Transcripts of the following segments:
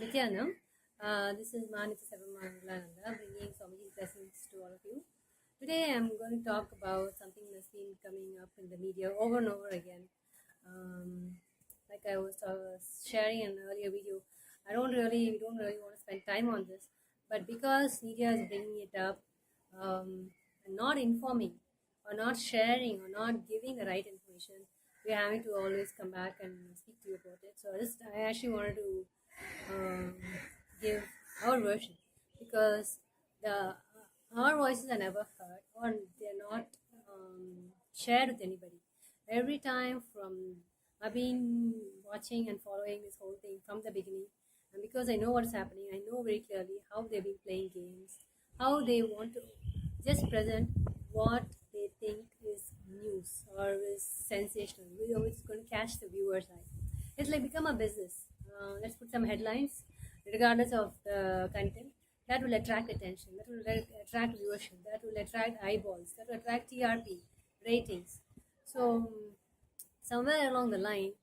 Nithyananda. This is Nithyananda bringing Swamiji's blessings to all of you. Today I'm going to talk about something that's been coming up in the media over and over again. Like I was sharing in an earlier video, we don't really want to spend time on this, but because media is bringing it up and not informing or not sharing or not giving the right information, we're having to always come back and speak to you about it. So I actually wanted to um, give our version because the our voices are never heard or they're not shared with anybody. Every time I've been watching and following this whole thing from the beginning, and because I know what's happening, I know very clearly how they've been playing games, how they want to just present what they think is news or is sensational, which is going to catch the viewer's eye. It's like become a business. Let's put some headlines, regardless of the content, that will attract attention, that will attract viewership, that will attract eyeballs, that will attract TRP, ratings. So, somewhere along the line,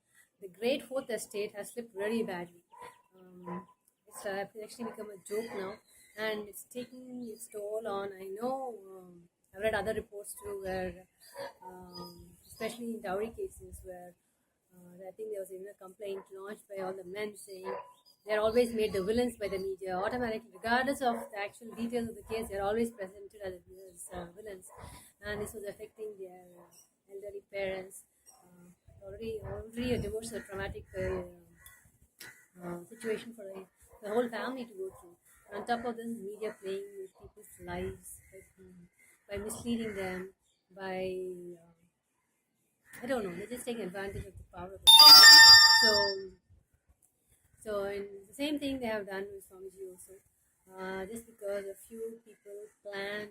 the great fourth estate has slipped very badly. It's actually become a joke now, and it's taking its toll on. I know I've read other reports too, where especially in dowry cases, where I think there was even a complaint launched by all the men saying they're always made the villains by the media automatically, regardless of the actual details of the case. They're always presented as villains, and this was affecting their elderly parents. Already a divorce is a traumatic situation for the whole family to go through. On top of this, media playing with people's lives by misleading them, by I don't know, they're just taking advantage of the power of it. So and the same thing they have done with Swamiji also. Just because a few people planned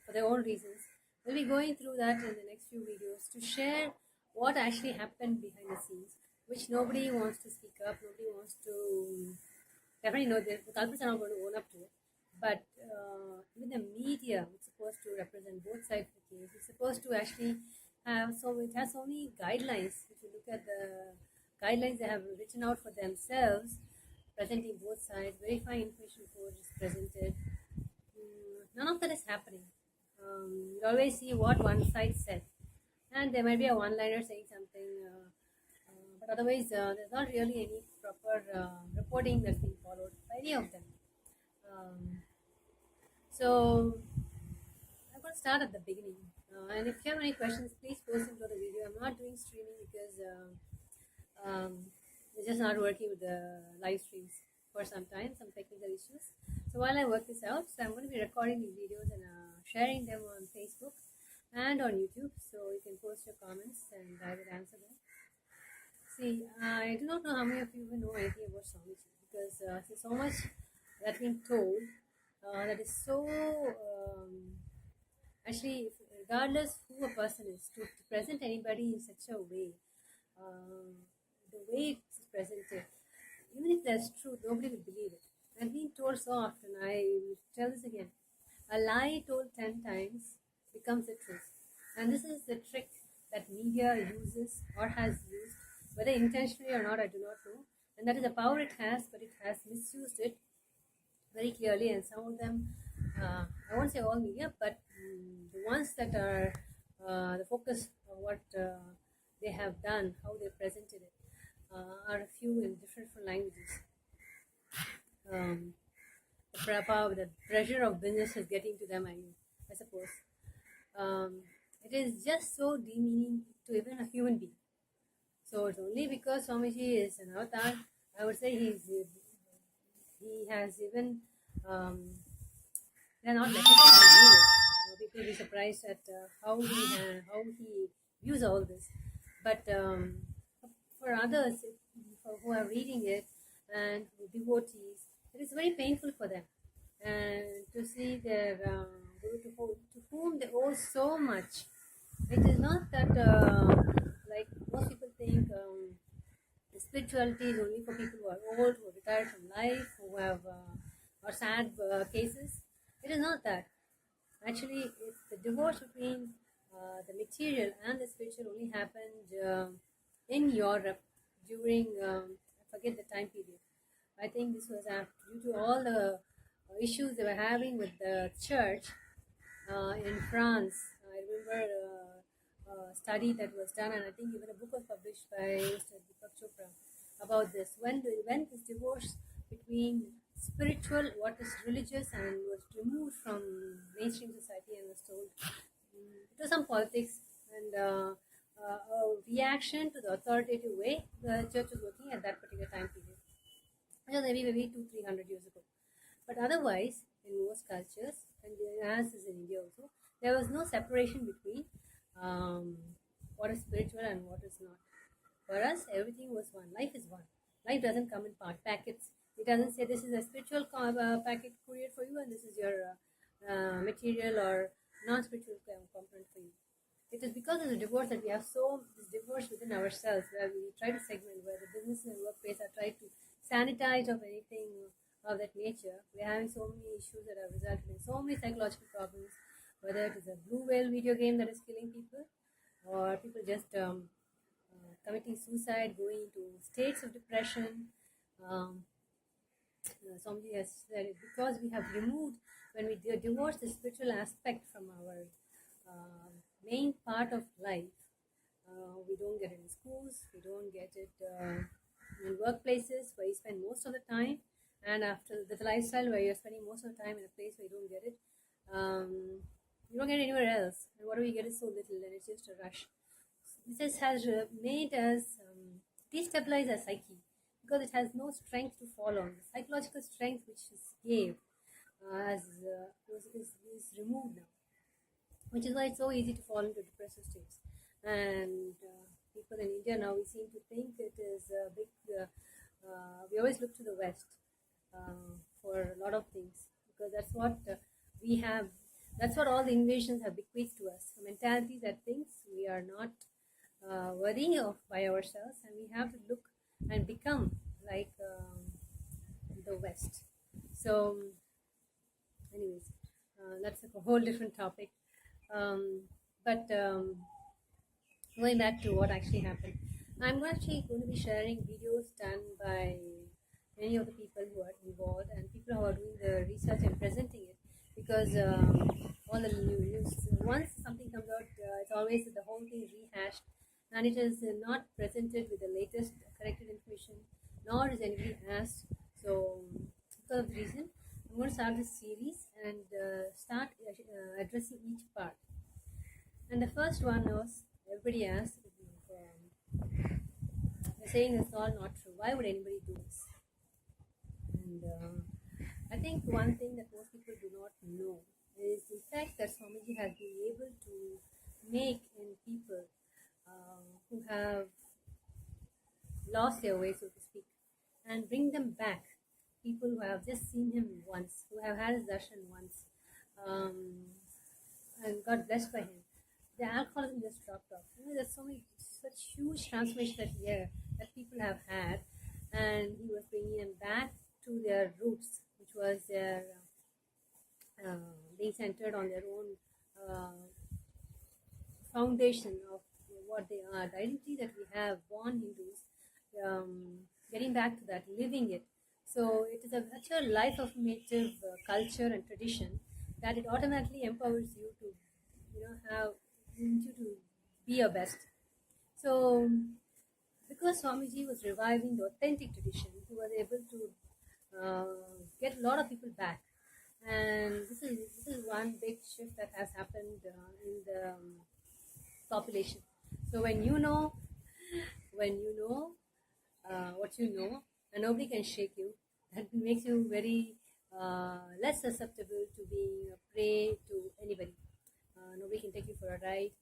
for their own reasons. We'll be going through that in the next few videos to share what actually happened behind the scenes, which nobody wants to speak up, nobody wants to definitely know that the culprits are not going to own up to it. But even the media is supposed to represent both sides of the case. It's supposed to actually have it has so many guidelines. If you look at the guidelines they have written out for themselves, presenting both sides, verifying information before it is presented. None of that is happening. You always see what one side said, and there might be a one-liner saying something, but otherwise there's not really any proper reporting that's being followed by any of them. So I'm going to start at the beginning, and if you have any questions, please post them to the video. I'm not doing streaming because it's just not working with the live streams for some time, some technical issues. So while I work this out, so I'm going to be recording these videos and sharing them on Facebook and on YouTube, so you can post your comments and I will answer them. See, I do not know how many of you know anything about Swamiji, because there's so much that's been told that is so actually, regardless who a person is, to present anybody in such a way, the way it's presented, even if that's true, nobody will believe it. And being told so often, I will tell this again, a lie told 10 times becomes the truth. And this is the trick that media uses or has used, whether intentionally or not, I do not know. And that is the power it has, but it has misused it very clearly. And some of them, I won't say all media, but the ones that are the focus of what they have done, how they presented it, are a few in different languages. The pressure of business is getting to them, I suppose. It is just so demeaning to even a human being. So it's only because Swamiji is an avatar, I would say he has even they're not necessarily people will be surprised at how he views all this. But for others who are reading it and devotees, it is very painful for them, and to see their Guru to whom they owe so much. It is not that like most people think the spirituality is only for people who are old, who are retired from life, who have or sad cases. It is not that. Actually, it's the divorce between the material and the spiritual only happened in Europe during I forget the time period. I think this was due to all the issues they were having with the church in France. I remember a study that was done, and I think even a book was published by Mr. Deepak Chopra about this. When this divorce between spiritual, what is religious, and was removed from mainstream society and was told it was some politics and a reaction to the authoritative way the church was working at that particular time period. It was maybe 200-300 years ago. But otherwise, in most cultures, and as is in India also, there was no separation between what is spiritual and what is not. For us, everything was one. Life is one. Life doesn't come in packets. It doesn't say this is a spiritual packet courier for you and this is your material or non-spiritual component for you. It is because of the divorce that we have this divorce within ourselves, where we try to segment, where the business and workplace are trying to sanitize of anything of that nature. We're having so many issues that have resulted in so many psychological problems, whether it is a blue whale video game that is killing people, or people just committing suicide, going into states of depression. Somebody has said it because we have removed, when we divorce the spiritual aspect from our main part of life. We don't get it in schools, we don't get it in workplaces where you spend most of the time, and after the lifestyle where you're spending most of the time in a place where you don't get it. You don't get it anywhere else, and what do we get is so little, and it's just a rush. This has made us destabilize our psyche because it has no strength to fall on. The psychological strength which is gave is removed now, which is why it's so easy to fall into depressive states. And people in India now, we seem to think it is a big. We always look to the West for a lot of things because that's what we have. That's what all the invasions have bequeathed to us. A mentality that thinks we are not worthy of by ourselves, and we have to look and become like the West. So, anyways, that's a whole different topic. But going back to what actually happened, I'm actually going to be sharing videos done by many of the people who are involved and people who are doing the research and presenting it, because all the news, once something comes out, it's always the whole thing is rehashed, and it is not presented with the latest corrected information, nor is anybody asked. So because of the reason, I'm going to start this series and start addressing each part. And the first one was, everybody asked, they're saying it's all not true. Why would anybody do this? And I think one thing that most people do not know is the fact that Swamiji has been able to make in people who have lost their way, so to speak, and bring them back. People who have just seen him once, who have had his darshan once, and got blessed by him. The alcoholism just dropped off. There's such huge transformation that people have had, and he was bringing them back to their roots, which was their being centered on their own foundation of what they are, the identity that we have, born Hindus, getting back to that, living it. So it is such a life affirmative culture and tradition that it automatically empowers you to, have you to be your best. So because Swamiji was reviving the authentic tradition, he was able to get a lot of people back. And this is one big shift that has happened in the population. So when you know what you know, and nobody can shake you, that makes you very less susceptible to being a prey to anybody. Nobody can take you for a ride.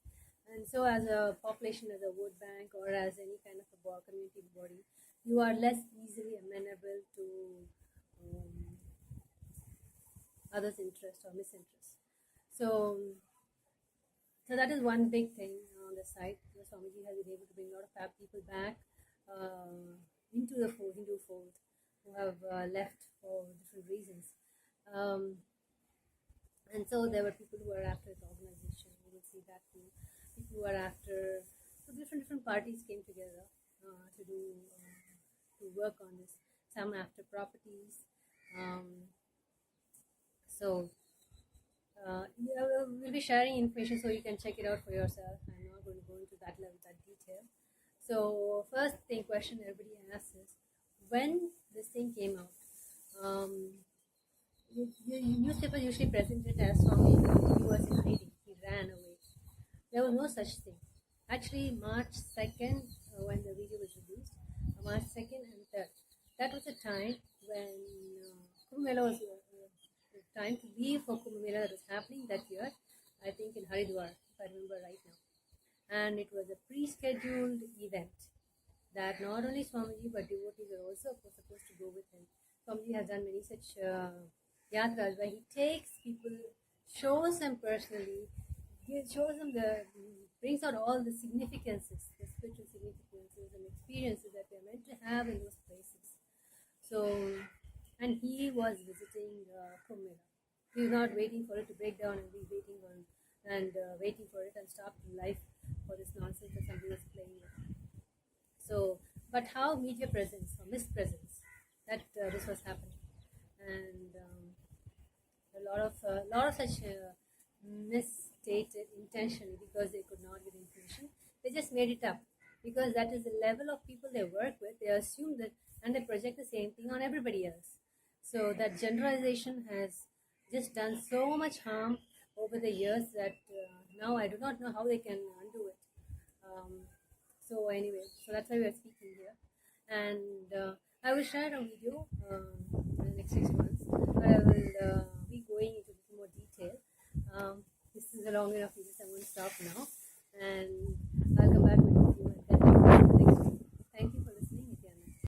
And so as a population, as a vote bank, or as any kind of a community body, you are less easily amenable to others' interest or misinterest. So that is one big thing on the side. Swamiji has been able to bring a lot of people back into the Hindu fold who have left for different reasons. And so there were people who were after the organization. We will see that too. People who were after, so different parties came together to work on this. some after properties. So yeah, we'll be sharing information so you can check it out for yourself. I'm not going to go into that level, that detail. So first thing question everybody asks is when this thing came out. Newspapers usually present it as Swami he was in hiding, he ran away. There was no such thing. Actually, March 2nd, when the video was released, March 2nd and 3rd, that was a time when Kumbh Mela was the time to leave for Kumbh Mela that was happening that year, I think in Haridwar, if I remember right now. And it was a pre-scheduled event that not only Swamiji but devotees are also supposed to go with him. Swamiji has done many such yatras where he takes people, shows them personally, shows them brings out all the significances, the spiritual significances and experiences that they're meant to have in those places. So, and he was visiting Kumbh Mela. He was not waiting for it to break down and be waiting for it and stop life for this nonsense that somebody was playing with. So, but how media presence or mispresence that this was happening, and a lot of such misstated intentionally because they could not get information. They just made it up because that is the level of people they work with. They assume that and they project the same thing on everybody else. So that generalization has just done so much harm over the years that now I do not know how they can undo it. So anyway, so that's why we are speaking here, and I will share a video in the next 6 months. I will be going into a little more detail. This is a long enough video, so I'm going to stop now, and I'll come back with